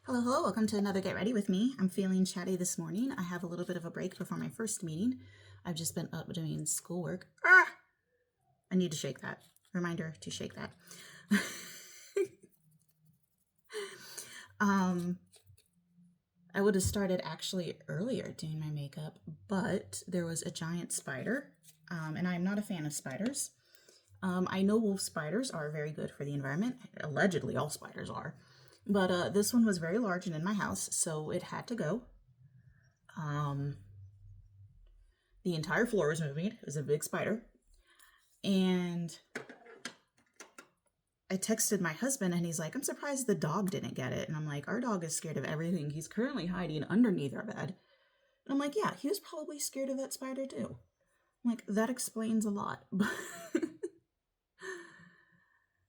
Hello, hello, welcome to another Get Ready with me. I'm feeling chatty this morning. I have a little bit of a break before my first meeting. I've just been up doing schoolwork. I need to shake that. Reminder to shake that. I would have started actually earlier doing my makeup, but there was a giant spider, and I'm not a fan of spiders. I know wolf spiders are very good for the environment. Allegedly, all spiders are. But this one was very large and in my house, so it had to go. The entire floor was moving. It was a big spider. And I texted my husband and he's like, I'm surprised the dog didn't get it. And I'm like, our dog is scared of everything. He's currently hiding underneath our bed. And I'm like, yeah, he was probably scared of that spider too. I'm like, that explains a lot.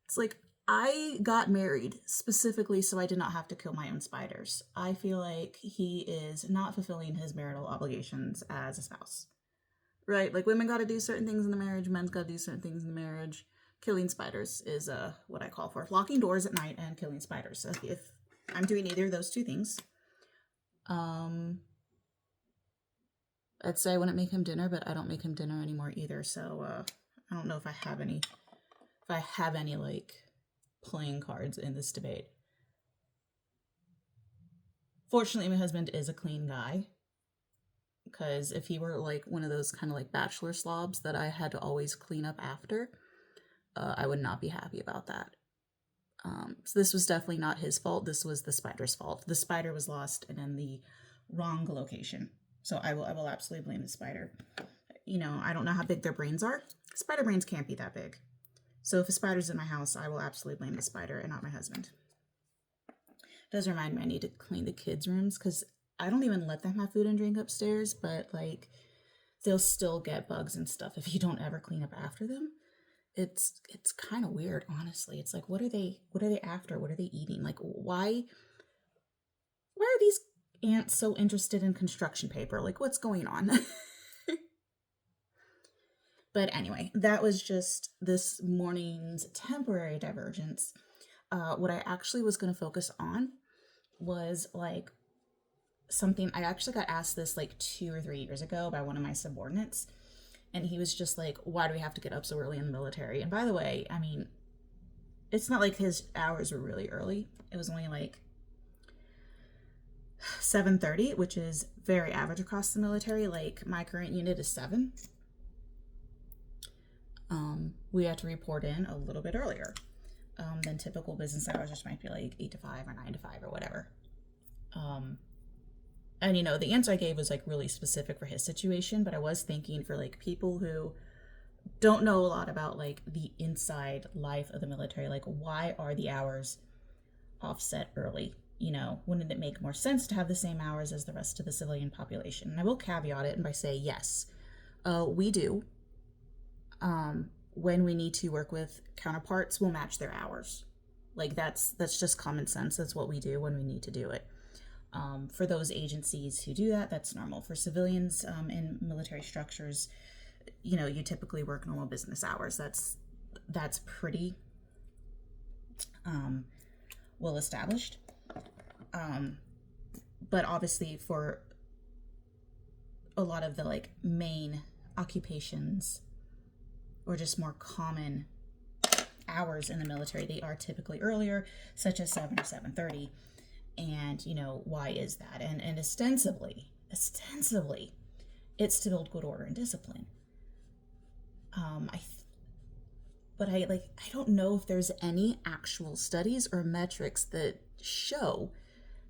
It's like, I got married specifically so I did not have to kill my own spiders. I feel like he is not fulfilling his marital obligations as a spouse. Right? Like, women got to do certain things in the marriage, men's got to do certain things in the marriage. Killing spiders is what I call for. Locking doors at night and killing spiders. So if I'm doing either of those two things, I'd say I wouldn't make him dinner, but I don't make him dinner anymore either. So I don't know if I have any like playing cards in this debate. Fortunately, my husband is a clean guy, because if he were like one of those kind of like bachelor slobs that I had to always clean up after, I would not be happy about that. So this was definitely not his fault. This was the spider's fault. The spider was lost and in the wrong location. So I will absolutely blame the spider. You know, I don't know how big their brains are. Spider brains can't be that big. So if a spider's in my house, I will absolutely blame the spider and not my husband. It does remind me I need to clean the kids' rooms, because I don't even let them have food and drink upstairs, but like they'll still get bugs and stuff if you don't ever clean up after them. It's kind of weird, honestly. It's like, what are they after? What are they eating? Like, why are these ants so interested in construction paper? Like, what's going on? But anyway, that was just this morning's temporary divergence. What I actually was going to focus on was like something I actually got asked this like 2 or 3 years ago by one of my subordinates. And he was just like, why do we have to get up so early in the military? And by the way, I mean, it's not like his hours were really early. It was only like 7:30, which is very average across the military. Like, my current unit is 7. We have to report in a little bit earlier than typical business hours, which might be like 8 to 5 or 9 to 5 or whatever. And, you know, the answer I gave was like really specific for his situation, but I was thinking for like people who don't know a lot about like the inside life of the military, like, why are the hours offset early? You know, wouldn't it make more sense to have the same hours as the rest of the civilian population? And I will caveat it by say yes, we do. When we need to work with counterparts, we'll match their hours. Like, that's just common sense. That's what we do when we need to do it. For those agencies who do that, that's normal. For civilians in military structures, you know, you typically work normal business hours. That's pretty well established. But obviously for a lot of the like main occupations or just more common hours in the military, they are typically earlier, such as 7 or 7:30. And, you know, why is that? And ostensibly, it's to build good order and discipline. But I don't know if there's any actual studies or metrics that show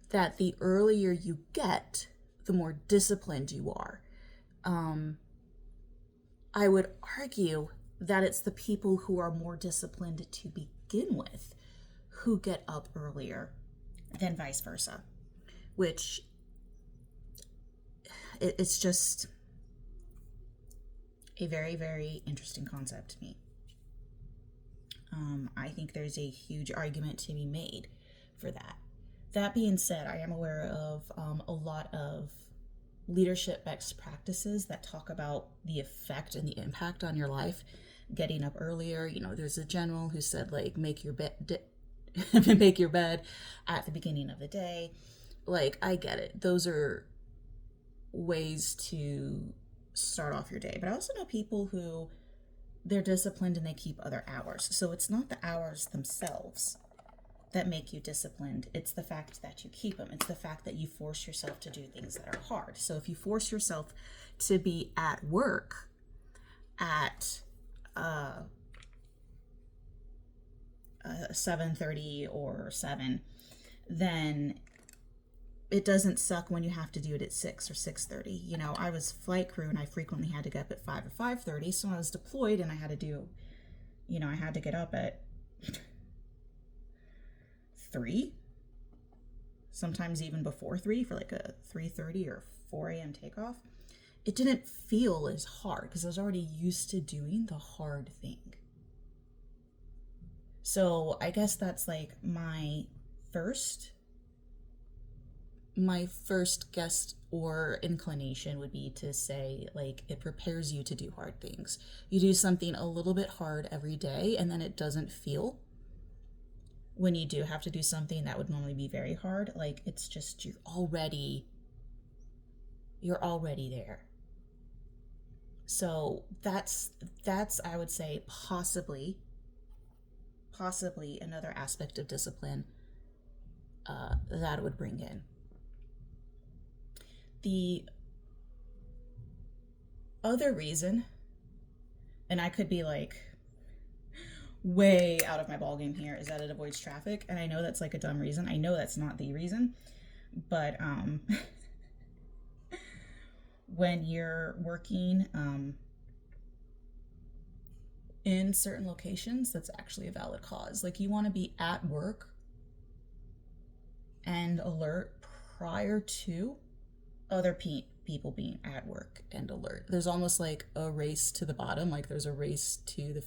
that the earlier you get, the more disciplined you are. I would argue that it's the people who are more disciplined to begin with who get up earlier than vice versa, which it's just a very, very interesting concept to me. I think there's a huge argument to be made for that. That being said, I am aware of a lot of leadership best practices that talk about the effect and the impact on your life getting up earlier. You know, there's a general who said, like, make your bed make your bed at the beginning of the day. Like, I get it. Those are ways to start off your day. But I also know people who they're disciplined and they keep other hours. So it's not the hours themselves that make you disciplined. It's the fact that you keep them. It's the fact that you force yourself to do things that are hard. So if you force yourself to be at work at 7:30 or 7, then it doesn't suck when you have to do it at 6 or 6:30. You know, I was flight crew and I frequently had to get up at 5 or 5:30. So I was deployed and I had to do, I had to get up at 3, sometimes even before 3 for like a 3:30 or 4 a.m. takeoff. It didn't feel as hard because I was already used to doing the hard thing. So I guess that's like my first guess or inclination would be to say, like, it prepares you to do hard things. You do something a little bit hard every day, and then it doesn't feel, when you do have to do something that would normally be very hard, like, it's just you're already there. So that's I would say possibly another aspect of discipline that would bring in. The other reason, and I could be like way out of my ballgame here, is that it avoids traffic. And I know that's like a dumb reason. I know that's not the reason, but when you're working in certain locations, that's actually a valid cause. Like, you want to be at work and alert prior to other people being at work and alert. There's almost like a race to the bottom. Like, there's a race to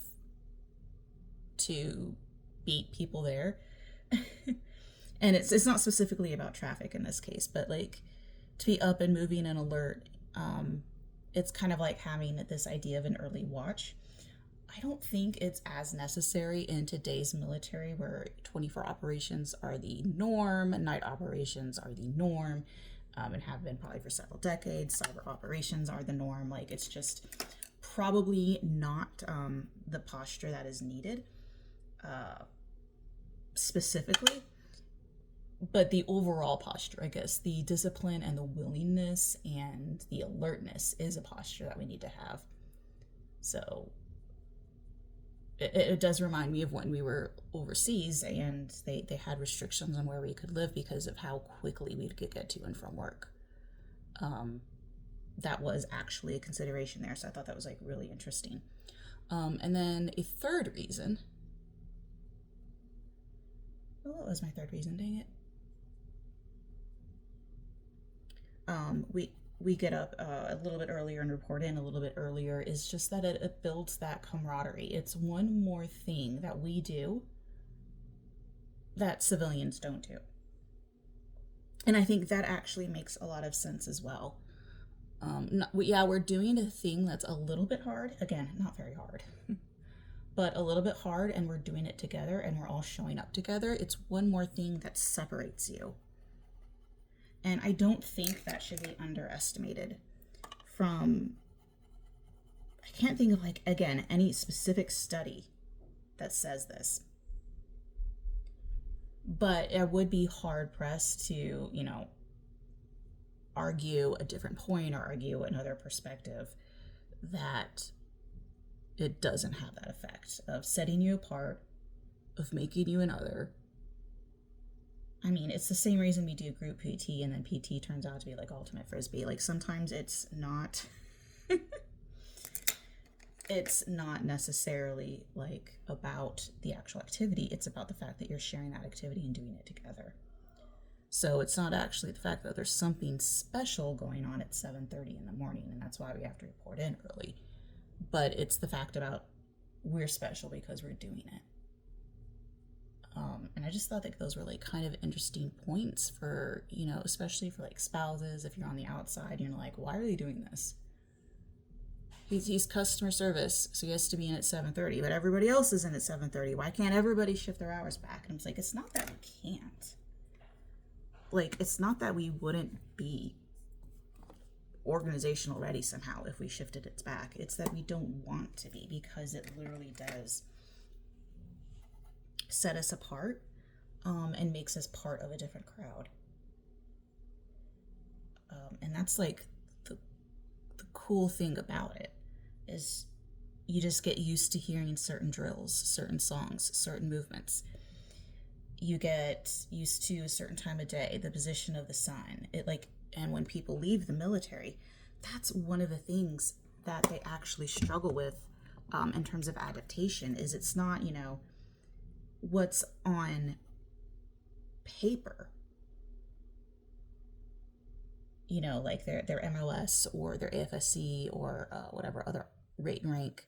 beat people there. And it's not specifically about traffic in this case, but like, to be up and moving and alert. It's kind of like having this idea of an early watch. I don't think it's as necessary in today's military, where 24 operations are the norm, night operations are the norm, and have been probably for several decades. Cyber operations are the norm. Like, it's just probably not the posture that is needed specifically, but the overall posture, I guess, the discipline and the willingness and the alertness is a posture that we need to have. So it does remind me of when we were overseas and they had restrictions on where we could live because of how quickly we could get to and from work. That was actually a consideration there. So I thought that was like really interesting. And then a third reason. Oh, what was my third reason? Dang it. We get up a little bit earlier and report in a little bit earlier is just that it builds that camaraderie. It's one more thing that we do that civilians don't do. And I think that actually makes a lot of sense as well. We're doing a thing that's a little bit hard. Again, not very hard, but a little bit hard, and we're doing it together and we're all showing up together. It's one more thing that separates you. And I don't think that should be underestimated. I can't think of, like, again, any specific study that says this. But I would be hard pressed to, argue a different point or argue another perspective that it doesn't have that effect of setting you apart, of making you another. I mean, it's the same reason we do group PT and then PT turns out to be like ultimate frisbee. Like, sometimes it's not it's not necessarily like about the actual activity. It's about the fact that you're sharing that activity and doing it together. So it's not actually the fact that there's something special going on at 7:30 in the morning, and that's why we have to report in early. But it's the fact about we're special because we're doing it. And I just thought that those were like kind of interesting points for, especially for like spouses. If you're on the outside, like, why are they doing this? He's customer service, so he has to be in at 7:30. But everybody else is in at 7:30. Why can't everybody shift their hours back? And I'm like, it's not that we can't. Like, it's not that we wouldn't be organizational ready somehow if we shifted it back. It's that we don't want to be, because it literally does set us apart, and makes us part of a different crowd. And that's like the cool thing about it, is you just get used to hearing certain drills, certain songs, certain movements. You get used to a certain time of day, the position of the sun. And when people leave the military, that's one of the things that they actually struggle with, in terms of adaptation. Is it's not, what's on paper, like their MOS or their AFSC or whatever other rate and rank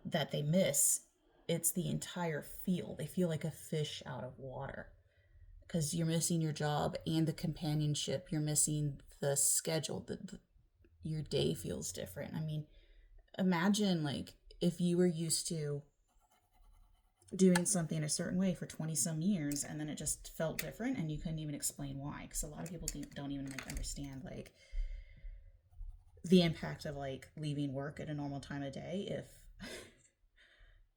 that they miss. It's the entire field. They feel like a fish out of water, because you're missing your job and the companionship. You're missing the schedule. Your day feels different. I mean, imagine like if you were used to doing something a certain way for 20 some years, and then it just felt different and you couldn't even explain why, because a lot of people don't even like understand like the impact of like leaving work at a normal time of day.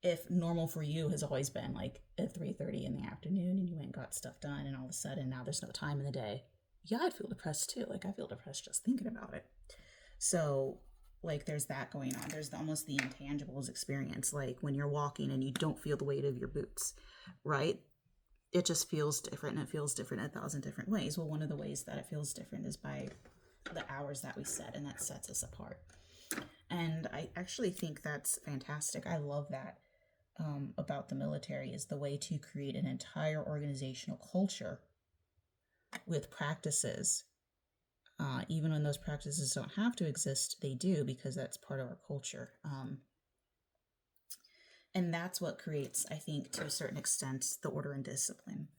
If normal for you has always been like at 3:30 in the afternoon, and you went and got stuff done, and all of a sudden now there's no time in the day, yeah, I'd feel depressed too. Like, I feel depressed just thinking about it. So like there's that going on. There's almost the intangibles experience, like when you're walking and you don't feel the weight of your boots, right? It just feels different, and it feels different 1,000 different ways. Well, one of the ways that it feels different is by the hours that we set, and that sets us apart. And I actually think that's fantastic. I love that, about the military, is the way to create an entire organizational culture with practices. Even when those practices don't have to exist, they do, because that's part of our culture. And that's what creates, I think, to a certain extent, the order and discipline.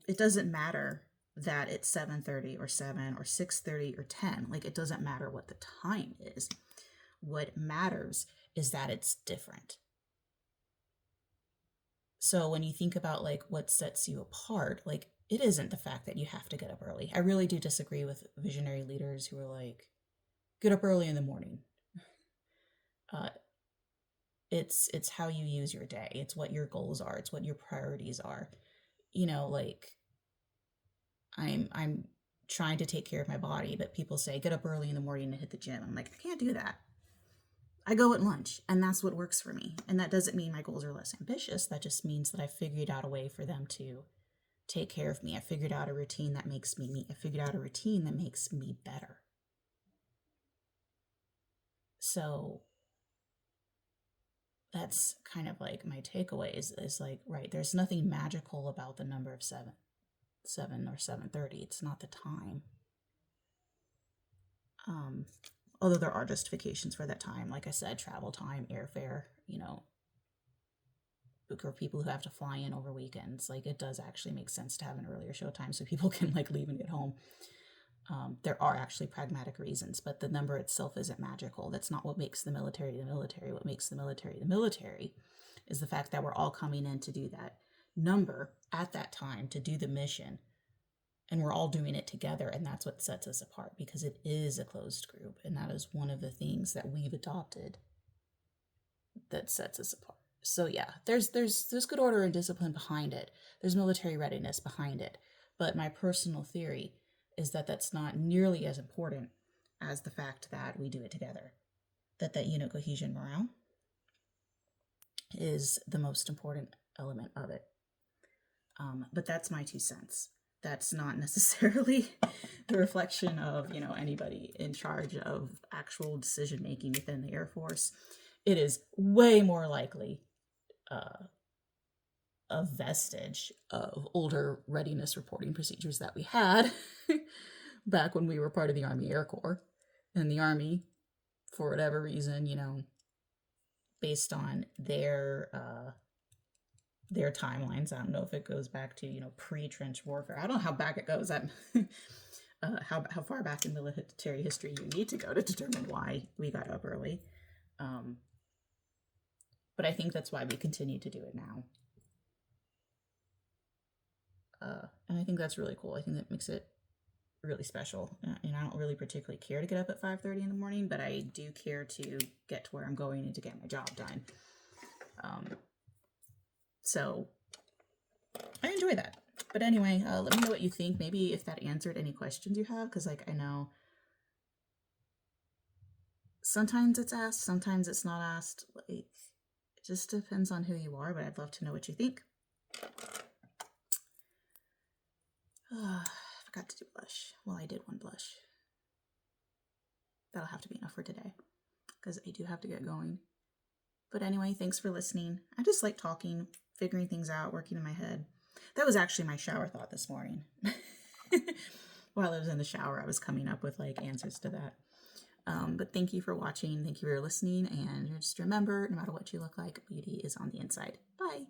It doesn't matter that it's 7:30 or 7 or 6:30 or 10. Like, it doesn't matter what the time is. What matters is that it's different. So when you think about like what sets you apart, like, it isn't the fact that you have to get up early. I really do disagree with visionary leaders who are like, get up early in the morning. It's how you use your day. It's what your goals are. It's what your priorities are. Like, I'm trying to take care of my body, but people say get up early in the morning and hit the gym. I'm like, I can't do that. I go at lunch, and that's what works for me. And that doesn't mean my goals are less ambitious. That just means that I figured out a way for them to take care of me. I figured out a routine that makes me. I figured out a routine that makes me better. So that's kind of like my takeaway is like, right, there's nothing magical about the number of 7 or 7:30. It's not the time. Although there are justifications for that time, like I said, travel time, airfare, for people who have to fly in over weekends. Like, it does actually make sense to have an earlier show time so people can like leave and get home. There are actually pragmatic reasons, but the number itself isn't magical. That's not what makes the military the military. What makes the military is the fact that we're all coming in to do that number at that time, to do the mission, and we're all doing it together. And that's what sets us apart, because it is a closed group, and that is one of the things that we've adopted that sets us apart. So yeah, there's good order and discipline behind it. There's military readiness behind it. But my personal theory is that that's not nearly as important as the fact that we do it together. That unit cohesion morale is the most important element of it. But that's my 2 cents. That's not necessarily the reflection of, anybody in charge of actual decision making within the Air Force. It is way more likely a vestige of older readiness reporting procedures that we had back when we were part of the Army Air Corps. And the Army, for whatever reason, based on their timelines, I don't know if it goes back to, pre-trench warfare. I don't know how back it goes. how far back in military history you need to go to determine why we got up early. But I think that's why we continue to do it now. And I think that's really cool. I think that makes it really special. And I don't really particularly care to get up at 5:30 in the morning, but I do care to get to where I'm going and to get my job done. So I enjoy that. But anyway, let me know what you think. Maybe if that answered any questions you have, because like I know sometimes it's asked, sometimes it's not asked. Like, it just depends on who you are, but I'd love to know what you think. I forgot to do blush. Well, I did one blush. That'll have to be enough for today, because I do have to get going. But anyway, thanks for listening. I just like talking, figuring things out, working in my head. That was actually my shower thought this morning. While I was in the shower, I was coming up with like answers to that. But thank you for watching. Thank you for listening. And just remember, no matter what you look like, beauty is on the inside. Bye.